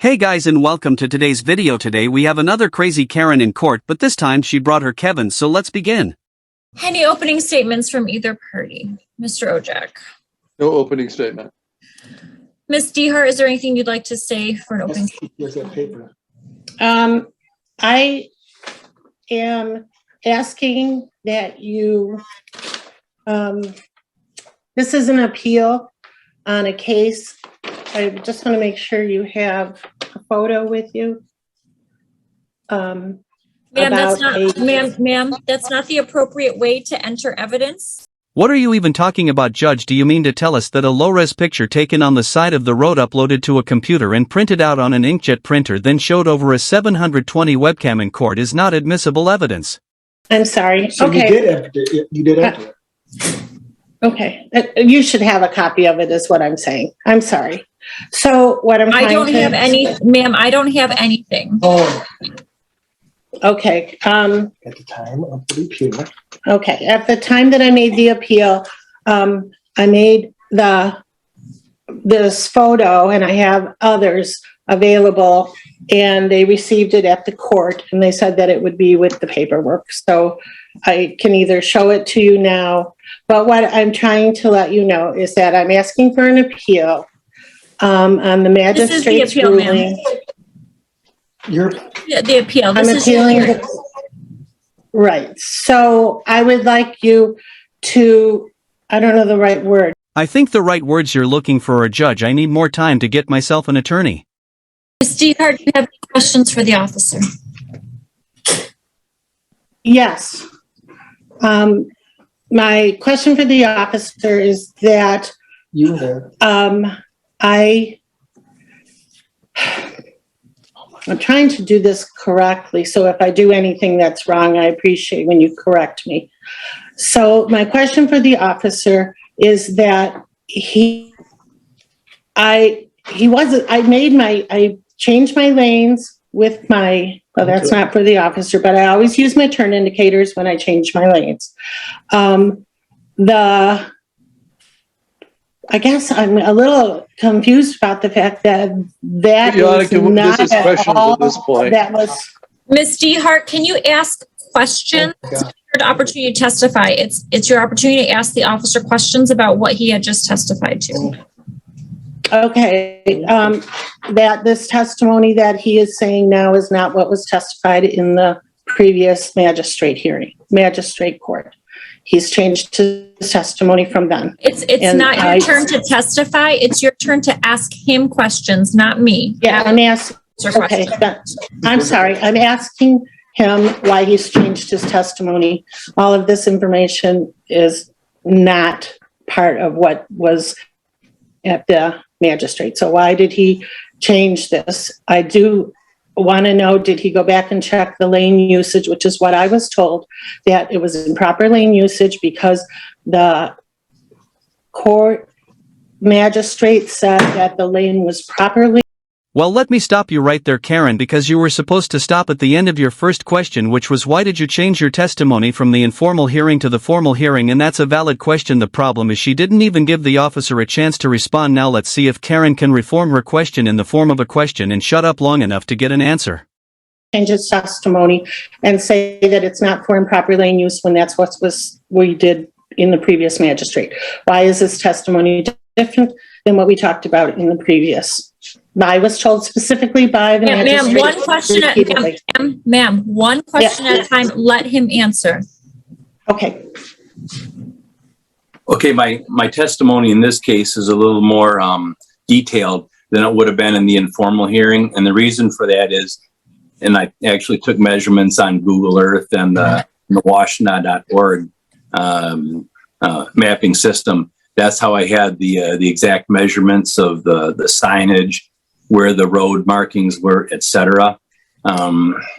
Hey guys and welcome to today's video. Today we have another crazy Karen in court, but this time she brought her Kevin, so let's begin. Any opening statements from either party? Mr. Ojak. No opening statement. Ms. Dehart, is there anything you'd like to say for an opening statement? Where's that paper? I am asking that you, this is an appeal on a case. I just want to make sure you have a photo with you. Ma'am, that's not the appropriate way to enter evidence. What are you even talking about, Judge? Do you mean to tell us that a low-res picture taken on the side of the road uploaded to a computer and printed out on an inkjet printer then showed over a 720 webcam in court is not admissible evidence? I'm sorry. So okay. You did enter it. Okay. You should have a copy of it is what I'm saying. I'm sorry. So what I'm trying I don't have any, ma'am, I don't have anything. Oh, Okay. at the time of the appeal. Okay, at the time that I made the appeal, I made this photo and I have others available and they received it at the court and they said that it would be with the paperwork. So I can either show it to you now, but what I'm trying to let you know is that I'm asking for an appeal on the magistrate's appeal, ruling. The appeal. I'm appealing. Right. So I would like you to, I don't know the right word. I think the right words you're looking for are, Judge, I need more time to get myself an attorney. Ms. Dehart, do you have any questions for the officer? Yes. My question for the officer is that I'm trying to do this correctly, so if I do anything that's wrong, I appreciate when you correct me. So my question for the officer is that I changed my lanes with my, well, that's not for the officer, but I always use my turn indicators when I change my lanes. I guess I'm a little confused about the fact that is not at all, at this point. that was. Ms. Dehart, can you ask questions? It's your opportunity to testify. It's your opportunity to ask the officer questions about what he had just testified to. Okay, that this testimony that he is saying now is not what was testified in the previous magistrate court. He's changed his testimony from then. It's not your turn to testify. It's your turn to ask him questions, not me. Yeah, I'm asking. Okay, I'm sorry. I'm asking him why he's changed his testimony. All of this information is not part of what was at the magistrate. So why did he change this? I do want to know, did he go back and check the lane usage, which is what I was told, that it was improper lane usage because the court magistrate said that the lane was properly. Well, let me stop you right there, Karen, because you were supposed to stop at the end of your first question, which was why did you change your testimony from the informal hearing to the formal hearing, and that's a valid question. The problem is she didn't even give the officer a chance to respond. Now let's see if Karen can reform her question in the form of a question and shut up long enough to get an answer. Change his testimony and say that it's not for improper lane use when that's what we did in the previous magistrate. Why is this testimony different than what we talked about in the previous? I was told specifically by the magistrate. Ma'am, one question at a time. Let him answer. Okay. Okay, my testimony in this case is a little more detailed than it would have been in the informal hearing. And the reason for that is, and I actually took measurements on Google Earth and the washna.org mapping system. That's how I had the exact measurements of the signage, where the road markings were, etc.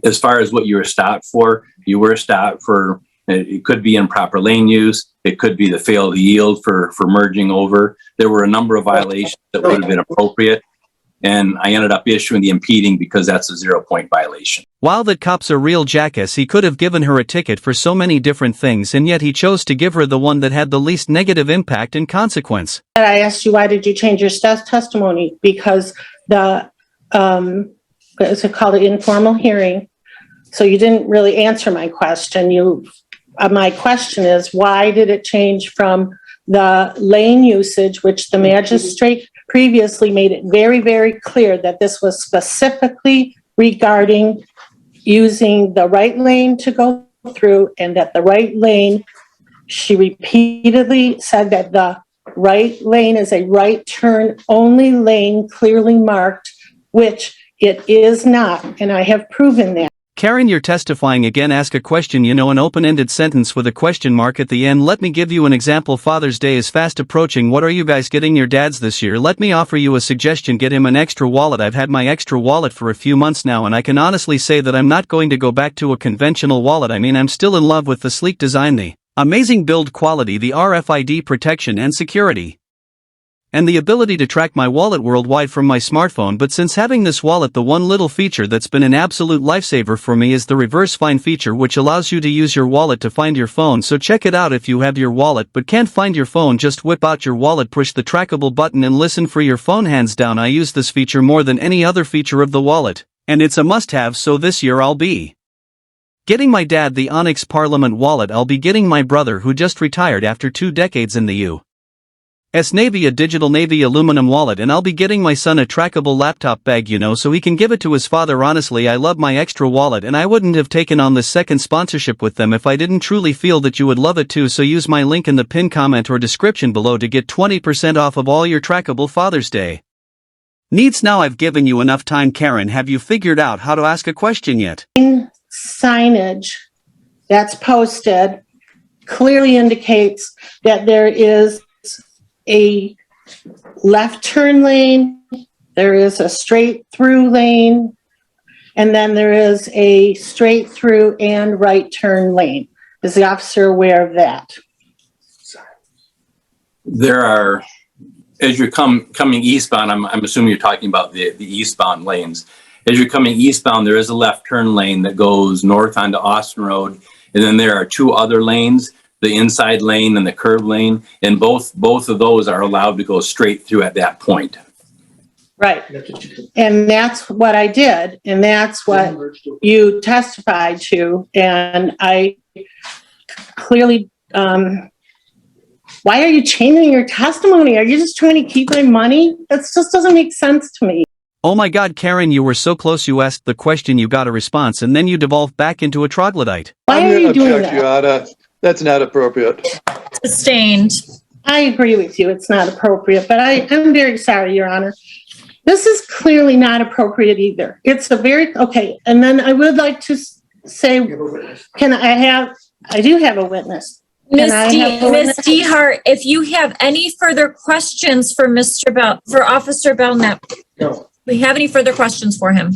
As far as what you were stopped for, you were stopped for, it could be improper lane use, it could be the fail to yield for merging over. There were a number of violations that would have been appropriate, and I ended up issuing the impeding because that's a 0-point violation. While that cop's a real jackass, he could have given her a ticket for so many different things, and yet he chose to give her the one that had the least negative impact and consequence. I asked you, why did you change your testimony? Because the it's called an informal hearing. So you didn't really answer my question. My question is, why did it change from the lane usage, which the magistrate previously made it very, very clear that this was specifically regarding using the right lane to go through, and that the right lane, she repeatedly said that the right lane is a right turn only lane clearly marked, which it is not, and I have proven that. Karen, you're testifying again. Ask a question, an open-ended sentence with a question mark at the end. Let me give you an example. Father's Day is fast approaching. What are you guys getting your dads this year? Let me offer you a suggestion. Get him an extra wallet. I've had my extra wallet for a few months now, and I can honestly say that I'm not going to go back to a conventional wallet. I mean, I'm still in love with the sleek design, the amazing build quality, the RFID protection and security, and the ability to track my wallet worldwide from my smartphone. But since having this wallet, the one little feature that's been an absolute lifesaver for me is the reverse find feature, which allows you to use your wallet to find your phone. So check it out. If you have your wallet but can't find your phone, just whip out your wallet, push the trackable button and listen for your phone. Hands down, I use this feature more than any other feature of the wallet, and it's a must-have. So this year I'll be getting my dad the Onyx Parliament wallet. I'll be getting my brother, who just retired after 2 decades in the U.S. Navy, a digital Navy aluminum wallet, and I'll be getting my son a trackable laptop bag, so he can give it to his father. Honestly, I love my extra wallet, and I wouldn't have taken on this second sponsorship with them if I didn't truly feel that you would love it too. So use my link in the pinned comment or description below to get 20% off of all your trackable Father's Day needs. Now I've given you enough time. Karen, have you figured out how to ask a question yet? Signage that's posted clearly indicates that there is a left turn lane, there is a straight through lane, and then there is a straight through and right turn lane. Is the officer aware of that? There are, as you're coming eastbound, I'm assuming you're talking about the eastbound lanes. As you're coming eastbound, there is a left turn lane that goes north onto Austin Road, and then there are 2 other lanes, the inside lane and the curb lane, and both of those are allowed to go straight through at that point. Right. And that's what I did, and that's what you testified to, and I clearly, why are you changing your testimony? Are you just trying to keep my money? That just doesn't make sense to me. Oh my God, Karen, you were so close. You asked the question, you got a response, and then you devolved back into a troglodyte. Why are you doing that? That's not appropriate. Sustained. I agree with you. It's not appropriate, but I'm very sorry, Your Honor. This is clearly not appropriate either. It's okay. And then I would like to say, I do have a witness. Ms. Dehart, if you have any further questions for for Officer Belknap, No. we have any further questions for him?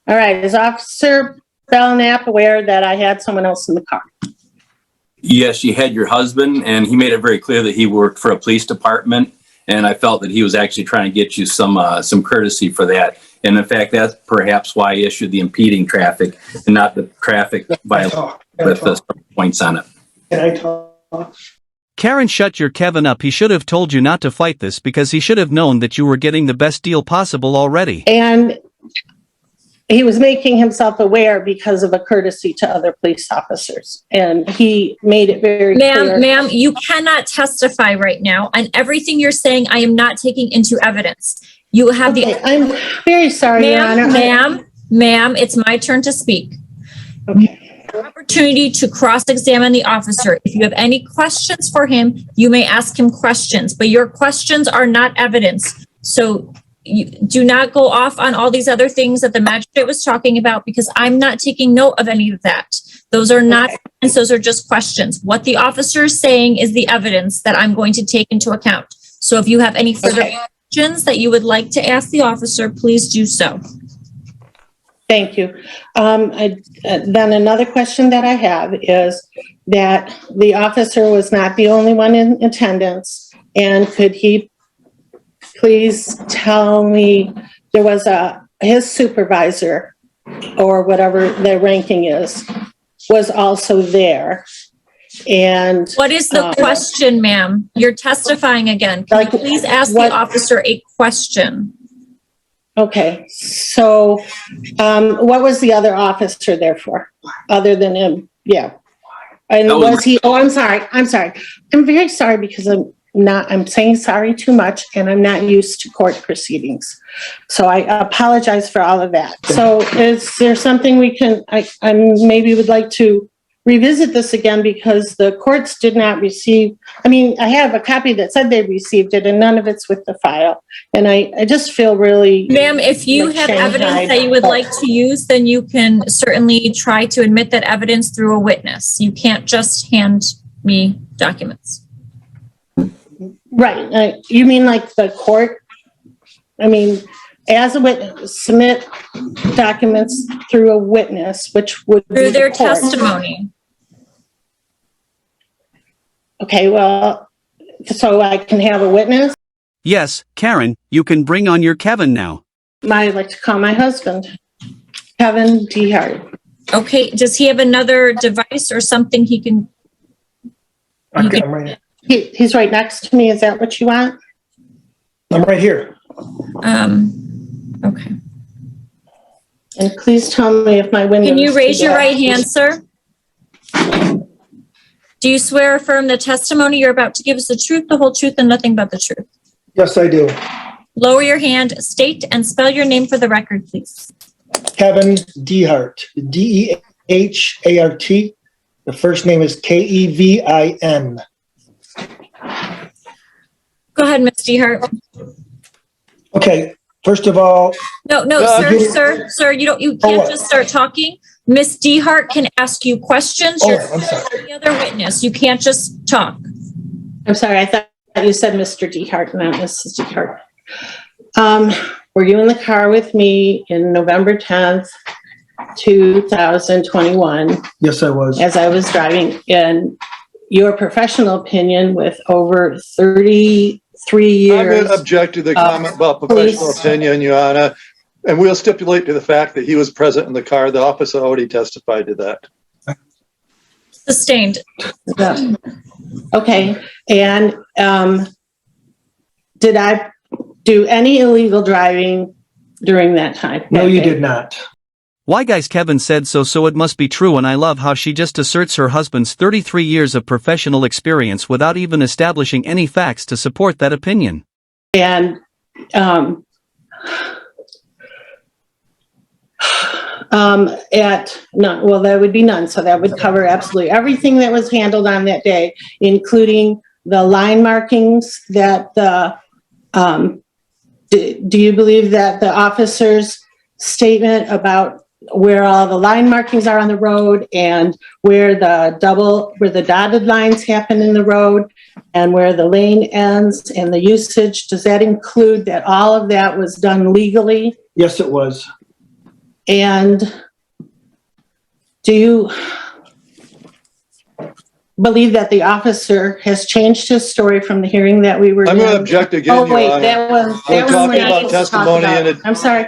All right. Is Officer Belknap aware that I had someone else in the car? Yes, you had your husband, and he made it very clear that he worked for a police department, and I felt that he was actually trying to get you some courtesy for that. And in fact, that's perhaps why I issued the impeding traffic and not the traffic violation with the points on it. Can I talk? Karen, shut your Kevin up. He should have told you not to fight this, because he should have known that you were getting the best deal possible already. And he was making himself aware because of a courtesy to other police officers. And he made it very clear. Ma'am, you cannot testify right now. And everything you're saying, I am not taking into evidence. You have I'm very sorry, Your Honor. Ma'am, it's my turn to speak. Okay. Opportunity to cross-examine the officer. If you have any questions for him, you may ask him questions, but your questions are not evidence. So you do not go off on all these other things that the magistrate was talking about, because I'm not taking note of any of that. Those are not evidence, those are just questions. What the officer is saying is the evidence that I'm going to take into account. So if you have any further questions that you would like to ask the officer, please do so. Thank you. Then another question that I have is that the officer was not the only one in attendance, and could he please tell me, there was his supervisor, or whatever their ranking is, was also there. And what is the question, ma'am? You're testifying again. Can you please ask the officer a question? Okay, so, what was the other officer there for, other than him? Yeah. And That was- was he, oh, I'm sorry. I'm very sorry because I'm saying sorry too much and I'm not used to court proceedings. So I apologize for all of that. So is there something we can, I maybe would like to revisit this again because the courts did not receive, I have a copy that said they received it and none of it's with the file. And I just feel really. Ma'am, if you like have Shanghai, evidence that you would like to use, then you can certainly try to admit that evidence through a witness. You can't just hand me documents. Right, you mean like the court? As a witness, submit documents through a witness, which would be Through their the court. testimony. Okay, well, so I can have a witness? Yes, Karen, you can bring on your Kevin now. I'd like to call my husband, Kevin Dehart. Okay, does he have another device or something he can? Okay, I'm right here. He's right next to me, is that what you want? I'm right here. Okay. And please tell me if my window. Can you raise your right hand, sir? Do you swear or affirm the testimony you're about to give is the truth, the whole truth, and nothing but the truth? Yes, I do. Lower your hand, state and spell your name for the record, please. Kevin Dehart, Dehart. The first name is Kevin. Go ahead, Ms. Dehart. Okay, first of all, No, sir, you can't what? just start talking. Ms. Dehart can ask you questions. Oh, You're I'm sorry. the other witness. You can't just talk. I'm sorry, I thought you said Mr. Dehart, not Mrs. Dehart. Were you in the car with me in November 10th, 2021, yes, I was. as I was driving, in your professional opinion, with over 33 I'm going years? to object to the comment about professional police. opinion, Your Honor. And we'll stipulate to the fact that he was present in the car. The officer already testified to that. Sustained. Yeah. Okay, and did I do any illegal driving during that time? No, you did not. Why guys, Kevin said so it must be true, and I love how she just asserts her husband's 33 years of professional experience without even establishing any facts to support that opinion. And that would be none. So that would cover absolutely everything that was handled on that day, including the line markings that do you believe that the officer's statement about where all the line markings are on the road and where the dotted lines happen in the road and where the lane ends and the usage, does that include that all of that was done legally? Yes, it was. And do you believe that the officer has changed his story from the hearing that we were in? I'm going to object again, Oh, Your wait, Honor. that was We're when talking I about was talking testimony about. and I'm sorry.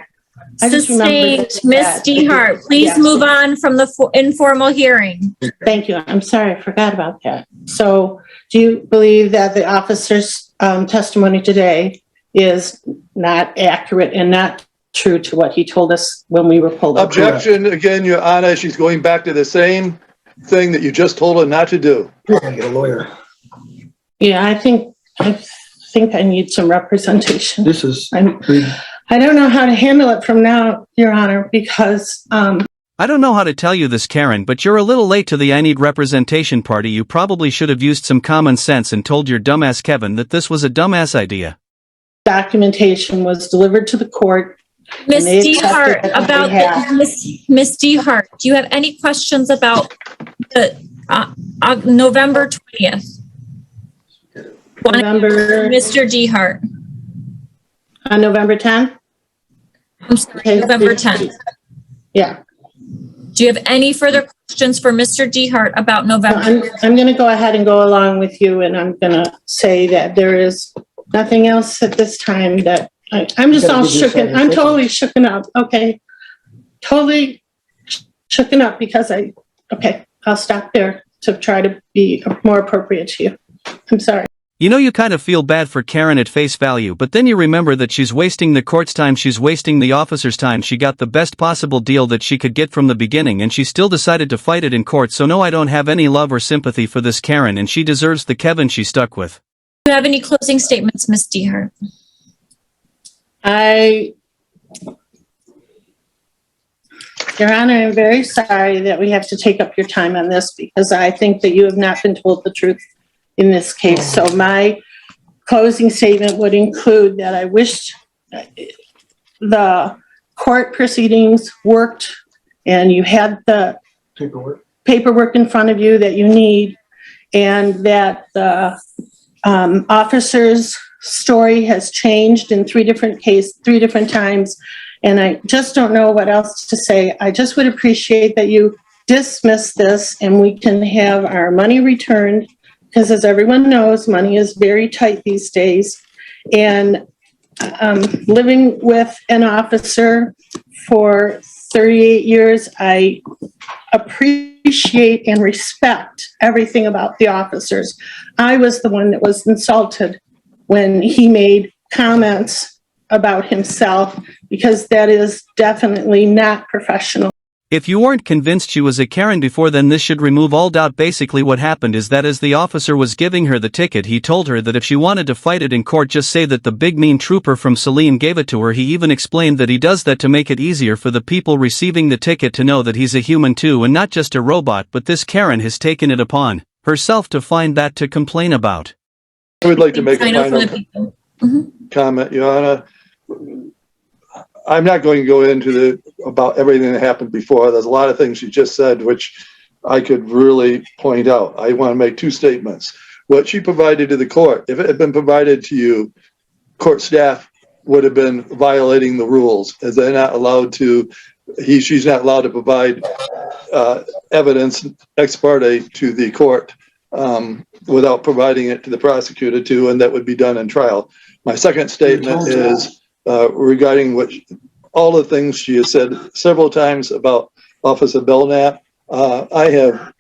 I just remembered Sustained. Ms. that. Dehart, please Yes. move on from the informal hearing. Thank you. I'm sorry, I forgot about that. So do you believe that the officer's testimony today is not accurate and not true to what he told us when we were pulled over? Objection again, Your Honor. She's going back to the same thing that you just told her not to do. You're going to get a lawyer. Yeah, I think I need some representation. This is. I don't know how to handle it from now, Your Honor, because I don't know how to tell you this, Karen, but you're a little late to the I need representation party. You probably should have used some common sense and told your dumbass Kevin that this was a dumbass idea. documentation was delivered to the court. Ms. And they accepted Dehart, it on about behalf. Ms. Dehart, do you have any questions about the November 20th? November, Mr. Dehart, on November 10th? I'm sorry, Okay. November 10th. Yeah. Do you have any further questions for Mr. Dehart about November? I'm going to go ahead and go along with you, and I'm going to say that there is nothing else at this time that I'm just all shooken. I'm totally shooken up. Okay. Totally shooken up because okay, I'll stop there to try to be more appropriate to you. I'm sorry. You know, you kind of feel bad for Karen at face value, but then you remember that she's wasting the court's time, she's wasting the officer's time. She got the best possible deal that she could get from the beginning, and she still decided to fight it in court. So no, I don't have any love or sympathy for this Karen, and she deserves the Kevin she stuck with. Do you have any closing statements, Ms. DeHart? Your Honor, I'm very sorry that we have to take up your time on this because I think that you have not been told the truth in this case. So my closing statement would include that I wished the court proceedings worked and you had the paperwork in front of you that you need, and that the officer's story has changed in three different times. And I just don't know what else to say. I just would appreciate that you dismiss this and we can have our money returned, because as everyone knows, money is very tight these days. And living with an officer for 38 years, I appreciate and respect everything about the officers. I was the one that was insulted when he made comments about himself, because that is definitely not professional. If you weren't convinced she was a Karen before, then this should remove all doubt. Basically what happened is that as the officer was giving her the ticket, he told her that if she wanted to fight it in court, just say that the big mean trooper from Saline gave it to her. He even explained that he does that to make it easier for the people receiving the ticket to know that he's a human too and not just a robot. But this Karen has taken it upon herself to find that to complain about. I would like to make a final comment, Your Honor. I'm not going to go into about everything that happened before. There's a lot of things you just said which I could really point out. I want to make two statements. What she provided to the court, if it had been provided to you, court staff would have been violating the rules, as they're not allowed to. She's not allowed to provide evidence ex parte to the court without providing it to the prosecutor too, and that would be done in trial. My second statement is regarding all the things she has said several times about Officer Belknap. I have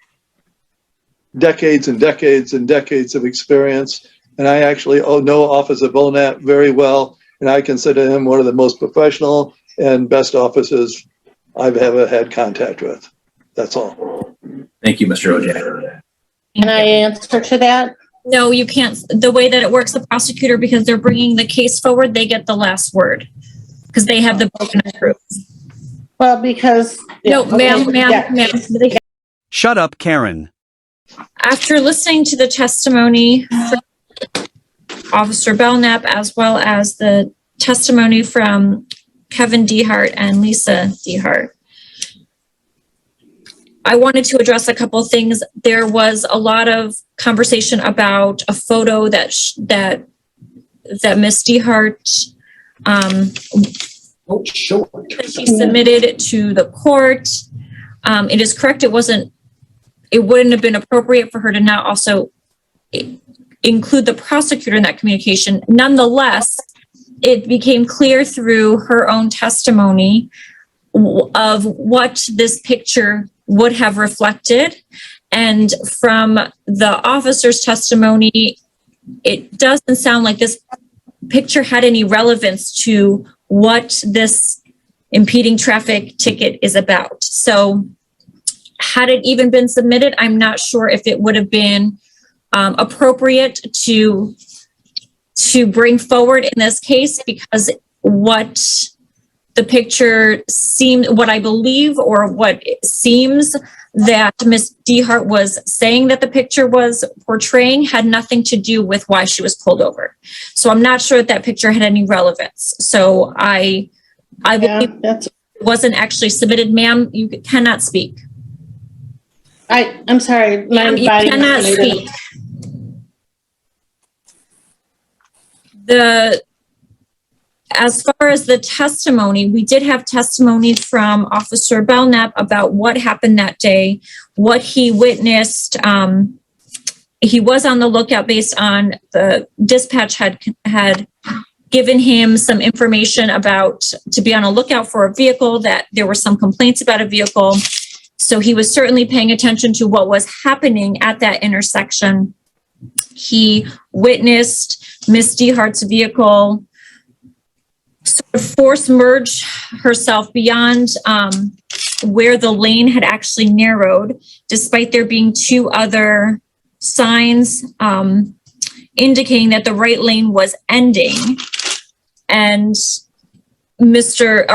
decades and decades and decades of experience, and I actually know Officer Belknap very well, and I consider him one of the most professional and best officers I've ever had contact with. That's all. Thank you, Mr. Ojai. Can I answer to that? No, you can't. The way that it works, the prosecutor, because they're bringing the case forward, they get the last word because they have the burden of proof. Well, because... No, ma'am. Shut up, Karen. After listening to the testimony from Officer Belknap, as well as the testimony from Kevin DeHart and Lisa DeHart, I wanted to address a couple of things. There was a lot of conversation about a photo that Miss DeHart she submitted to the court. It is correct. It wouldn't have been appropriate for her to not also include the prosecutor in that communication. Nonetheless, it became clear through her own testimony of what this picture would have reflected. And from the officer's testimony, it doesn't sound like this picture had any relevance to what this impeding traffic ticket is about. So had it even been submitted, I'm not sure if it would have been appropriate to bring forward in this case, because what the picture seemed, what I believe, or what it seems that Ms. DeHart was saying that the picture was portraying had nothing to do with why she was pulled over. So I'm not sure that picture had any relevance. So I believe it wasn't actually submitted. Ma'am, you cannot speak. I'm sorry. Ma'am, you cannot speak. As far as the testimony, we did have testimony from Officer Belknap about what happened that day, what he witnessed. He was on the lookout based on the dispatch had given him some information to be on a lookout for a vehicle, that there were some complaints about a vehicle. So he was certainly paying attention to what was happening at that intersection. he witnessed Miss DeHart's vehicle sort of force merge herself beyond where the lane had actually narrowed, despite there being two other signs indicating that the right lane was ending. And Officer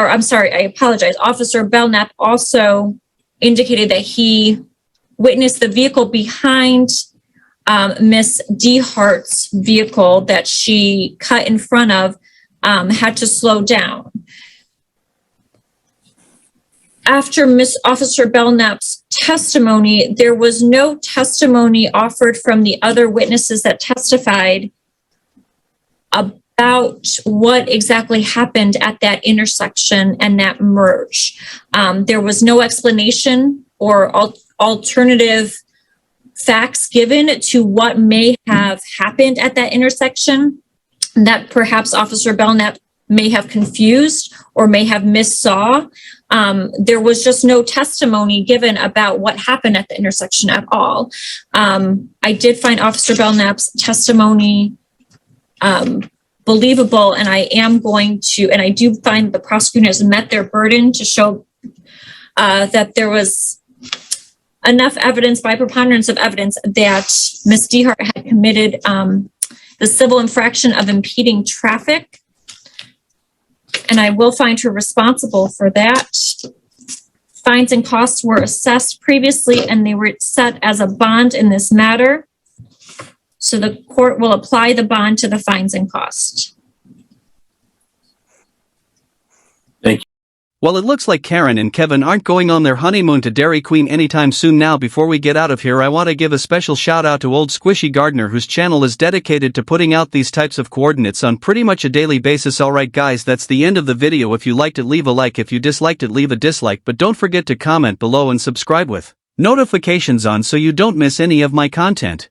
Belknap also indicated that he witnessed the vehicle behind Miss DeHart's vehicle that she cut in front of had to slow down. After Officer Belknap's testimony, there was no testimony offered from the other witnesses that testified about what exactly happened at that intersection and that merge. There was no explanation or alternative facts given to what may have happened at that intersection that perhaps Officer Belknap may have confused or may have missaw. There was just no testimony given about what happened at the intersection at all. I did find Officer Belknap's testimony believable, and I do find the prosecutor has met their burden to show that there was enough evidence by preponderance of evidence that Ms. DeHart had committed the civil infraction of impeding traffic. And I will find her responsible for that. Fines and costs were assessed previously and they were set as a bond in this matter. So the court will apply the bond to the fines and costs. Thank you. Well, it looks like Karen and Kevin aren't going on their honeymoon to Dairy Queen anytime soon. Now, before we get out of here, I want to give a special shout out to Old Squishy Gardener, whose channel is dedicated to putting out these types of coordinates on pretty much a daily basis. Alright guys, that's the end of the video. If you liked it, leave a like. If you disliked it, leave a dislike. But don't forget to comment below and subscribe with notifications on so you don't miss any of my content.